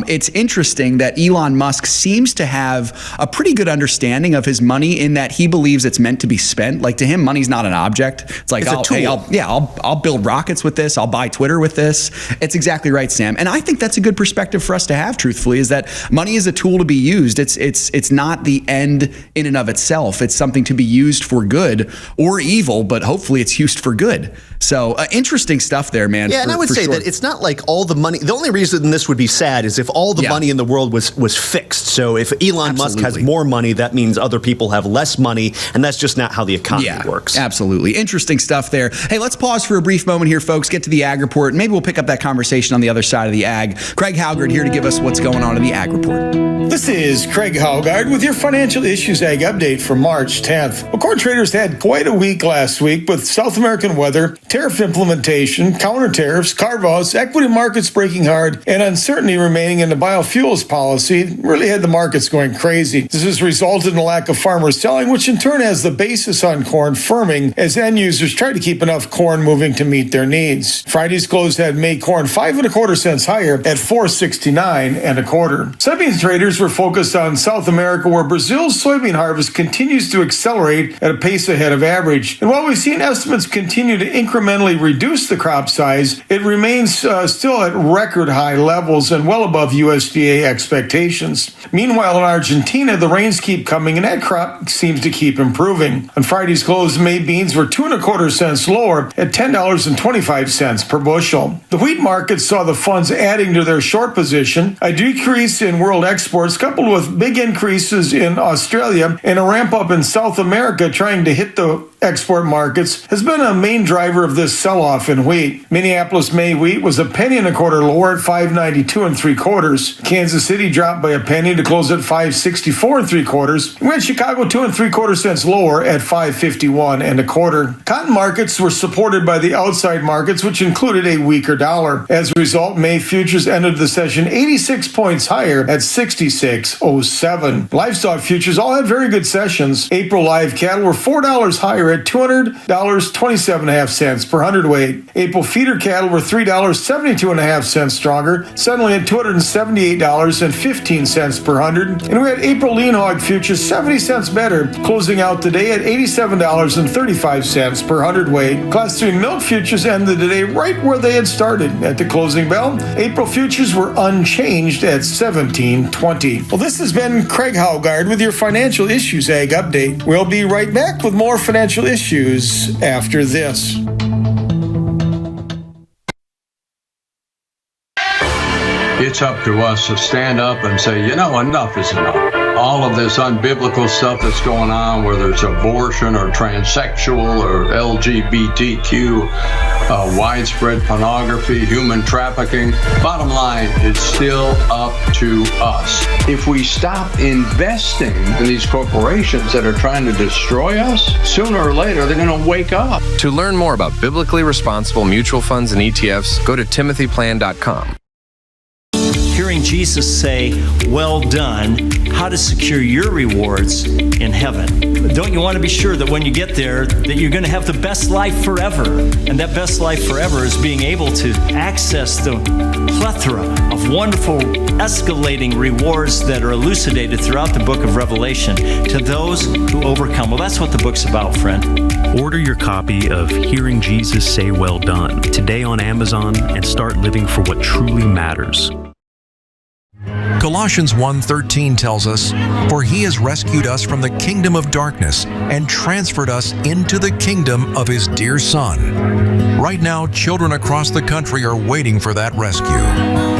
It's interesting that Elon Musk seems to have a pretty good understanding of his money in that he believes it's meant to be spent. Like, to him, money's not an object. It's like, I'll build rockets with this. I'll buy Twitter with this. It's exactly right, Sam. And I think that's a good perspective for us to have, truthfully, is that money is a tool to be used. It's not the end in and of itself. It's something to be used for good or evil, but hopefully it's used for good. So interesting stuff there, man. Yeah, and I would say that it's not like all the money. The only reason this would be sad is if all the money in the world was fixed. So if Elon Musk has more money, that means other people have less money, and that's just not how the economy works. Absolutely. Interesting stuff there. Hey, let's pause for a brief moment here, folks. Get to the Ag Report. Maybe we'll pick up that conversation on the other side of the Ag. Craig Haugaard here to give us what's going on in the Ag Report. This is Craig Haugaard with your Financial Issues Ag Update for March 10th. Well, corn traders had quite a week last week with South American weather, tariff implementation, counter tariffs, carve-outs, equity markets breaking hard, and uncertainty remaining in the biofuels policy really had the markets going crazy. This has resulted in a lack of farmers selling, which in turn has the basis on corn firming as end users try to keep enough corn moving to meet their needs. Friday's close had May corn 5 1/4 cents higher at $4.69 1/4. Soybean traders traders were focused on South America, where Brazil's soybean harvest continues to accelerate at a pace ahead of average. And while we've seen estimates continue to incrementally reduce the crop size, it remains still at record high levels and well above USDA expectations. Meanwhile, in Argentina, the rains keep coming and that crop seems to keep improving. On Friday's close, May beans were 2.25 cents lower at $10.25 per bushel. The wheat market saw the funds adding to their short position, a decrease in world exports coupled with big increases in Australia and a ramp up in South America trying to hit the export markets has been a main driver of this sell-off in wheat. Minneapolis May wheat was $0.0125 lower at $5.92 3/4. Kansas City dropped by a penny to close at $5.64 3/4. We had Chicago 2.75 cents lower at $5.51 1/4. Cotton markets were supported by the outside markets, which included a weaker dollar. As a result, May futures ended the session 86 points higher at 66.07. Livestock futures all had very good sessions. April live cattle were $4 higher at $200.27 per hundredweight. April feeder cattle were $3.72 stronger, settling at $278.15 per hundred. And we had April lean hog futures 70 cents better, closing out today at $87.35 per hundredweight. Class 3 milk futures ended today right where they had started at the closing bell. April futures were unchanged at $17.20. Well, this has been Craig Haugaard with your Financial Issues Ag Update. We'll be right back with more financial issues after this. It's up to us to stand up and say, enough is enough. All of this unbiblical stuff that's going on, whether it's abortion or transsexual or LGBTQ, widespread pornography, human trafficking. Bottom line, it's still up to us. If we stop investing in these corporations that are trying to destroy us, sooner or later they're going to wake up. To learn more about biblically responsible mutual funds and ETFs, go to timothyplan.com. Hearing Jesus say, "Well done," how to secure your rewards in heaven. Don't you want to be sure that when you get there, that you're going to have the best life forever? And that best life forever is being able to access the plethora of wonderful, escalating rewards that are elucidated throughout the book of Revelation to those who overcome. Well, that's what the book's about, friend. Order your copy of Hearing Jesus Say Well Done today on Amazon and start living for what truly matters. Colossians 1:13 tells us, "For he has rescued us from the kingdom of darkness and transferred us into the kingdom of his dear Son." Right now, children across the country are waiting for that rescue.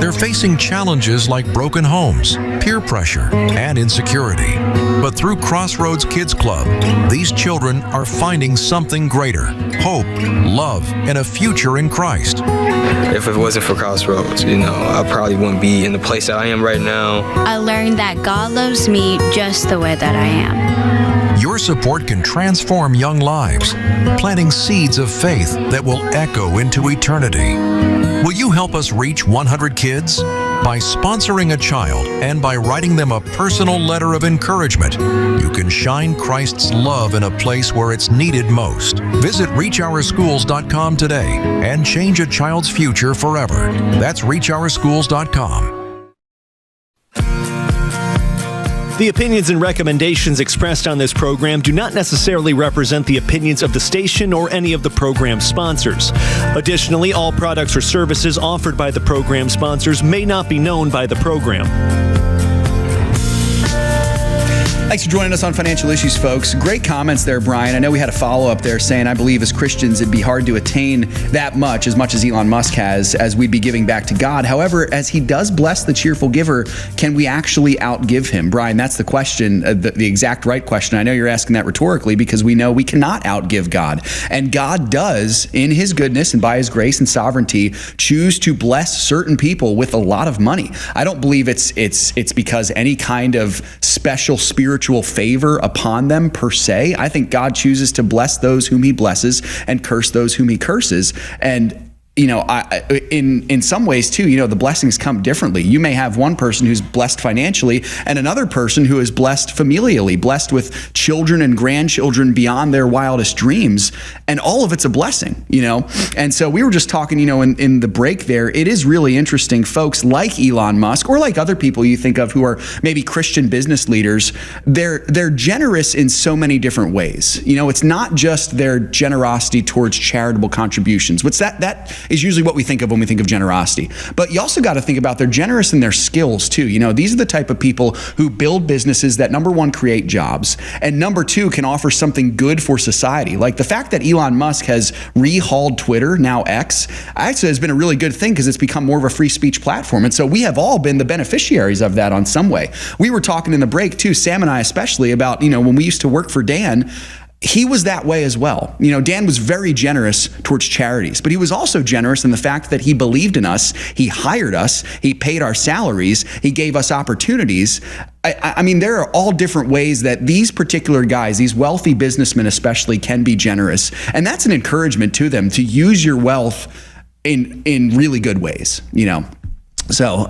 They're facing challenges like broken homes, peer pressure, and insecurity. But through Crossroads Kids Club, these children are finding something greater: hope, love, and a future in Christ. If it wasn't for Crossroads, I probably wouldn't be in the place that I am right now. I learned that God loves me just the way that I am. Your support can transform young lives, planting seeds of faith that will echo into eternity. Will you help us reach 100 kids? By sponsoring a child and by writing them a personal letter of encouragement, you can shine Christ's love in a place where it's needed most. Visit reachOurSchools.com today and change a child's future forever. That's reachOurSchools.com. The opinions and recommendations expressed on this program do not necessarily represent the opinions of the station or any of the program sponsors. Additionally, all products or services offered by the program sponsors may not be known by the program. Thanks for joining us on Financial Issues, folks. Great comments there, Brian. I know we had a follow-up there saying, I believe as Christians it'd be hard to attain that much as Elon Musk has, as we'd be giving back to God. However, as he does bless the cheerful giver, can we actually outgive him? Brian, that's the question, the exact right question. I know you're asking that rhetorically because we know we cannot outgive God. And God does, in his goodness and by his grace and sovereignty, choose to bless certain people with a lot of money. I don't believe it's because any kind of special spiritual favor upon them per se. I think God chooses to bless those whom he blesses and curse those whom he curses. And in some ways too, the blessings come differently. You may have one person who's blessed financially and another person who is blessed familially, blessed with children and grandchildren beyond their wildest dreams. And all of it's a blessing, And so we were just talking, in the break there, it is really interesting. Folks like Elon Musk or like other people you think of who are maybe Christian business leaders, they're generous in so many different ways. It's not just their generosity towards charitable contributions. That is usually what we think of when we think of generosity. But you also got to think about they're generous in their skills too. These are the type of people who build businesses that, number one, create jobs, and number two, can offer something good for society. Like the fact that Elon Musk has rehauled Twitter, now X, actually has been a really good thing because it's become more of a free speech platform. And so we have all been the beneficiaries of that on some way. We were talking in the break too, Sam and I especially, about, when we used to work for Dan, he was that way as well. Dan was very generous towards charities, but he was also generous in the fact that he believed in us. He hired us. He paid our salaries. He gave us opportunities. I mean, there are all different ways that these particular guys, these wealthy businessmen especially, can be generous. And that's an encouragement to them to use your wealth in really good ways, So,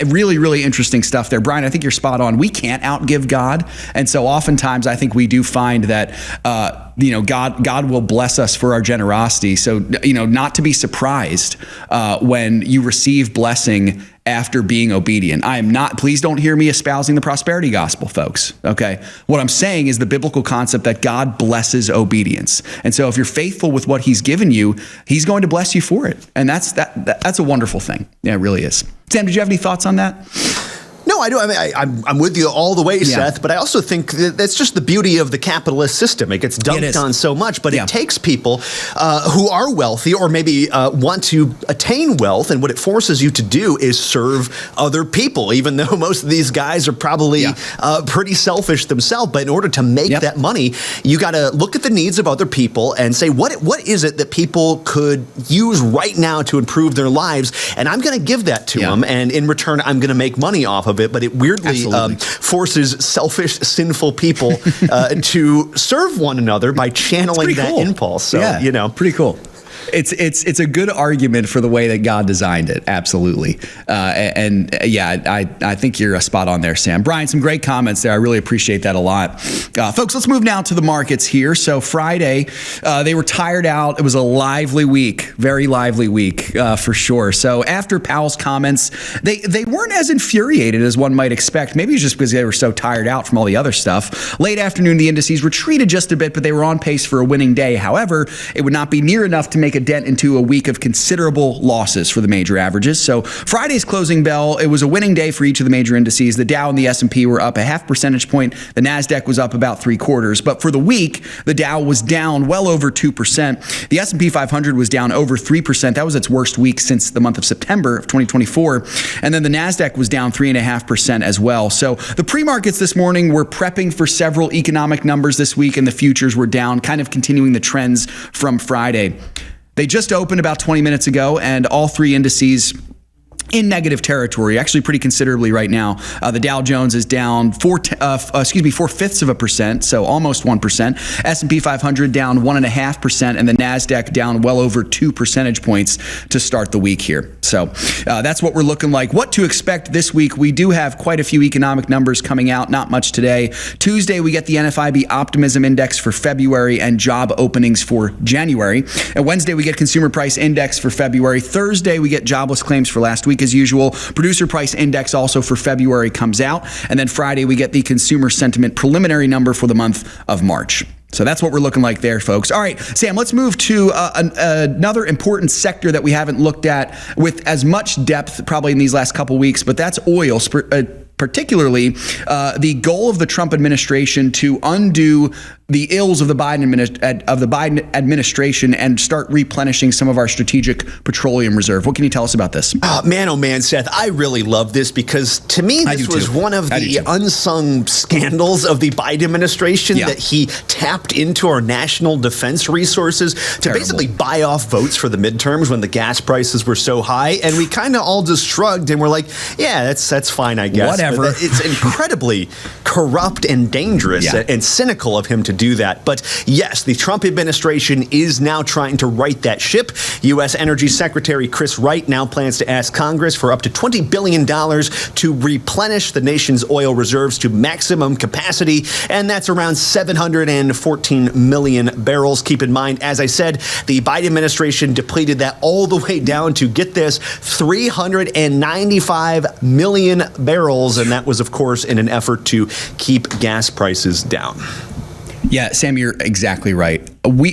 really, really interesting stuff there. Brian, I think you're spot on. We can't outgive God. And so oftentimes I think we do find that, God will bless us for our generosity. So, not to be surprised when you receive blessing after being obedient. Please don't hear me espousing the prosperity gospel, folks. Okay. What I'm saying is the biblical concept that God blesses obedience. And so if you're faithful with what he's given you, he's going to bless you for it. And that's a wonderful thing. Yeah, it really is. Sam, did you have any thoughts on that? No, I do. I'm with you all the way, Seth, but I also think that's just the beauty of the capitalist system. It gets dumped on so much, but it takes people who are wealthy or maybe want to attain wealth, and what it forces you to do is serve other people, even though most of these guys are probably pretty selfish themselves. But in order to make that money, you got to look at the needs of other people and say, what is it that people could use right now to improve their lives? And I'm going to give that to them, and in return, I'm going to make money off of it. But it weirdly forces selfish, sinful people to serve one another by channeling that impulse. So, pretty cool. It's a good argument for the way that God designed it. Absolutely. I think you're spot on there, Sam. Brian, some great comments there. I really appreciate that a lot. Folks, let's move now to the markets here. So Friday, they were tired out. It was a lively week, very lively week for sure. So after Powell's comments, they weren't as infuriated as one might expect. Maybe it's just because they were so tired out from all the other stuff. Late afternoon, the indices retreated just a bit, but they were on pace for a winning day. However, it would not be near enough to make a dent into a week of considerable losses for the major averages. So Friday's closing bell, it was a winning day for each of the major indices. The Dow and the S&P were up a half percentage point. The NASDAQ was up about 3/4. But for the week, the Dow was down well over 2%. The S&P 500 was down over 3%. That was its worst week since the month of September of 2024. And then the NASDAQ was down 3.5% as well. So the pre-markets this morning were prepping for several economic numbers this week, and the futures were down, kind of continuing the trends from Friday. They just opened about 20 minutes ago, and all three indices in negative territory, actually pretty considerably right now. The Dow Jones is down 0.4%, so almost 1%. S&P 500 down 1.5%, and the NASDAQ down well over 2 percentage points to start the week here. So that's what we're looking like. What to expect this week? We do have quite a few economic numbers coming out, not much today. Tuesday, we get the NFIB Optimism Index for February and job openings for January. And Wednesday, we get Consumer Price Index for February. Thursday, we get jobless claims for last week as usual. Producer Price Index also for February comes out. And then Friday, we get the Consumer Sentiment Preliminary number for the month of March. So that's what we're looking like there, folks. All right, Sam, let's move to another important sector that we haven't looked at with as much depth probably in these last couple weeks, but that's oil, particularly the goal of the Trump administration to undo the ills of the Biden administration and start replenishing some of our strategic petroleum reserve. What can you tell us about this? Oh man, Seth, I really love this because to me, this was one of the unsung scandals of the Biden administration that he tapped into our national defense resources to basically buy off votes for the midterms when the gas prices were so high. And we kind of all just shrugged and we're like, yeah, that's fine, I guess. Whatever. But it's incredibly corrupt and dangerous and cynical of him to do that. But yes, the Trump administration is now trying to right that ship. U.S. Energy Secretary Chris Wright now plans to ask Congress for up to $20 billion to replenish the nation's oil reserves to maximum capacity, and that's around 714 million barrels. Keep in mind, as I said, the Biden administration depleted that all the way down to, get this, 395 million barrels, and that was, of course, in an effort to keep gas prices down. Yeah, Sam, you're exactly right.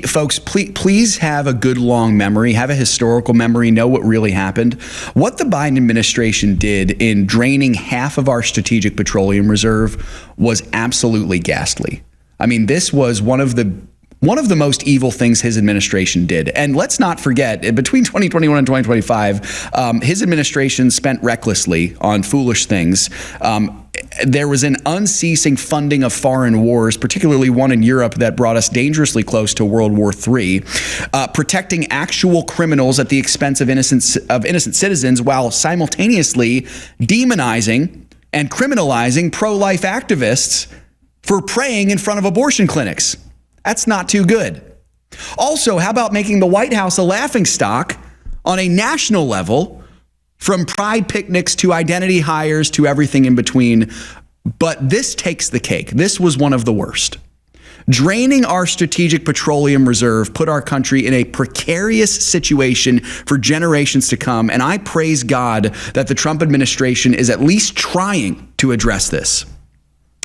Folks, please have a good long memory, have a historical memory, know what really happened. What the Biden administration did in draining half of our strategic petroleum reserve was absolutely ghastly. I mean, this was one of the most evil things his administration did. And let's not forget, between 2021 and 2025, his administration spent recklessly on foolish things. There was an unceasing funding of foreign wars, particularly one in Europe that brought us dangerously close to World War III, protecting actual criminals at the expense of innocent citizens, while simultaneously demonizing and criminalizing pro-life activists for praying in front of abortion clinics. That's not too good. Also, how about making the White House a laughingstock on a national level, from pride picnics to identity hires to everything in between? But this takes the cake. This was one of the worst. Draining our strategic petroleum reserve put our country in a precarious situation for generations to come. And I praise God that the Trump administration is at least trying to address this.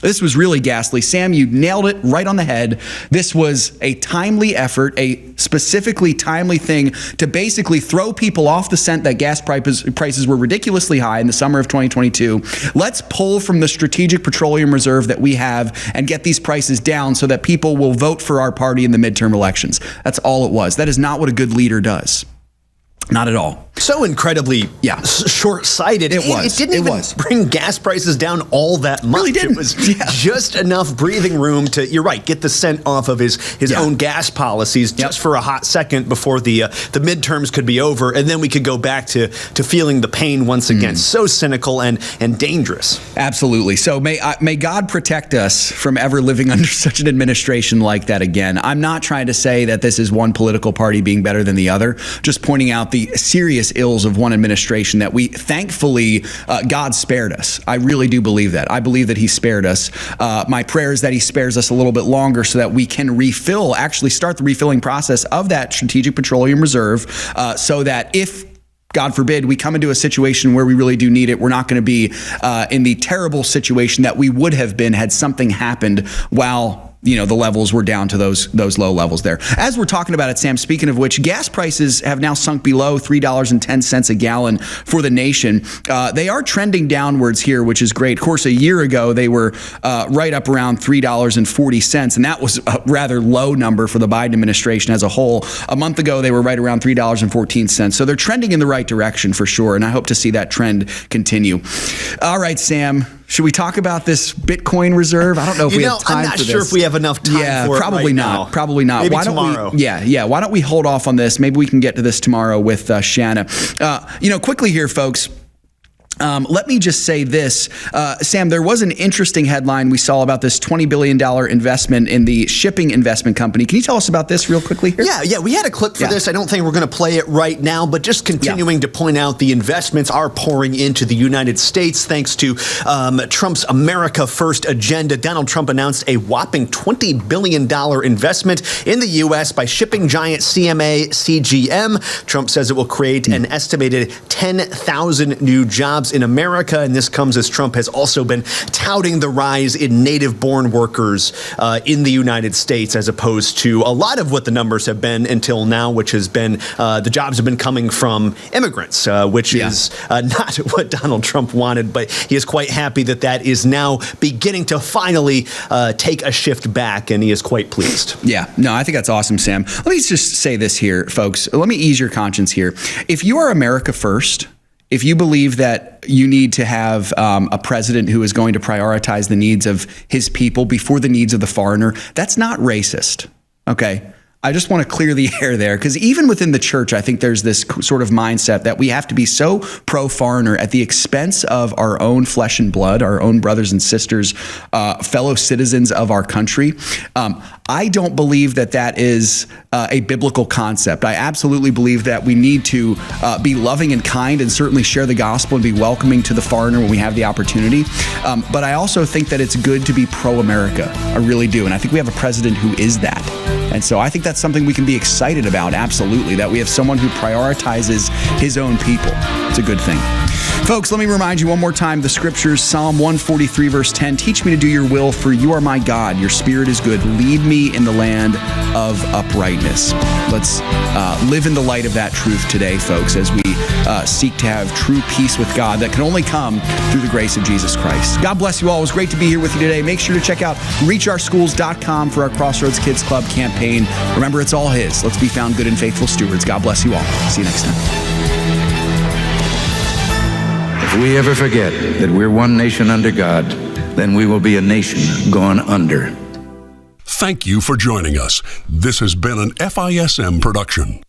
This was really ghastly. Sam, you nailed it right on the head. This was a timely effort, a specifically timely thing to basically throw people off the scent that gas prices were ridiculously high in the summer of 2022. Let's pull from the strategic petroleum reserve that we have and get these prices down so that people will vote for our party in the midterm elections. That's all it was. That is not what a good leader does. Not at all. So incredibly short-sighted. It was. It didn't even bring gas prices down all that much. Really didn't. It was just enough breathing room to, you're right, get the scent off of his own gas policies just for a hot second before the midterms could be over, and then we could go back to feeling the pain once again. So cynical and dangerous. Absolutely. So may God protect us from ever living under such an administration like that again. I'm not trying to say that this is one political party being better than the other, just pointing out the serious ills of one administration that we thankfully God spared us. I really do believe that. I believe that he spared us. My prayer is that he spares us a little bit longer so that we can actually start the refilling process of that strategic petroleum reserve, so that if, God forbid, we come into a situation where we really do need it, we're not going to be in the terrible situation that we would have been had something happened while the levels were down to those low levels there. As we're talking about it, Sam, speaking of which, gas prices have now sunk below $3.10 a gallon for the nation. They are trending downwards here, which is great. Of course, a year ago, they were right up around $3.40, and that was a rather low number for the Biden administration as a whole. A month ago, they were right around $3.14. So they're trending in the right direction for sure, and I hope to see that trend continue. All right, Sam. Should we talk about this Bitcoin reserve? I don't know if we have time for this. I'm not sure if we have enough time for it probably right not. now. Probably not. Maybe Why tomorrow. Why don't we hold off on this? Maybe we can get to this tomorrow with Shanna. Quickly here, folks. Let me just say this, Sam, there was an interesting headline we saw about this $20 billion investment in the shipping investment company. Can you tell us about this real quickly here? Yeah, we had a clip for this. I don't think we're going to play it right now, but just continuing to point out the investments are pouring into the United States thanks to Trump's America First agenda. Donald Trump announced a whopping $20 billion investment in the U.S. by shipping giant CGM. Trump says it will create an estimated 10,000 new jobs in America, and this comes as Trump has also been touting the rise in native-born workers in the United States, as opposed to a lot of what the numbers have been until now, which has been the jobs have been coming from immigrants, which is not what Donald Trump wanted, but he is quite happy that that is now beginning to finally take a shift back, and he is quite pleased. Yeah, no, I think that's awesome, Sam. Let me just say this here, folks. Let me ease your conscience here. If you are America first, if you believe that you need to have a president who is going to prioritize the needs of his people before the needs of the foreigner, that's not racist, okay? I just want to clear the air there, because even within the church, I think there's this sort of mindset that we have to be so pro-foreigner at the expense of our own flesh and blood, our own brothers and sisters, fellow citizens of our country. I don't believe that that is a biblical concept. I absolutely believe that we need to be loving and kind and certainly share the gospel and be welcoming to the foreigner when we have the opportunity. But I also think that it's good to be pro-America. I really do. And I think we have a president who is that. And so I think that's something we can be excited about, absolutely, that we have someone who prioritizes his own people. It's a good thing. Folks, let me remind you one more time, the scriptures, Psalm 143, verse 10, teach me to do your will, for you are my God. Your spirit is good. Lead me in the land of uprightness. Let's live in the light of that truth today, folks, as we seek to have true peace with God that can only come through the grace of Jesus Christ. God bless you all. It was great to be here with you today. Make sure to check out reachOurSchools.com for our Crossroads Kids Club campaign. Remember, it's all His. Let's be found good and faithful stewards. God bless you all. See you next time. If we ever forget that we're one nation under God, then we will be a nation gone under. Thank you for joining us. This has been an FISM production.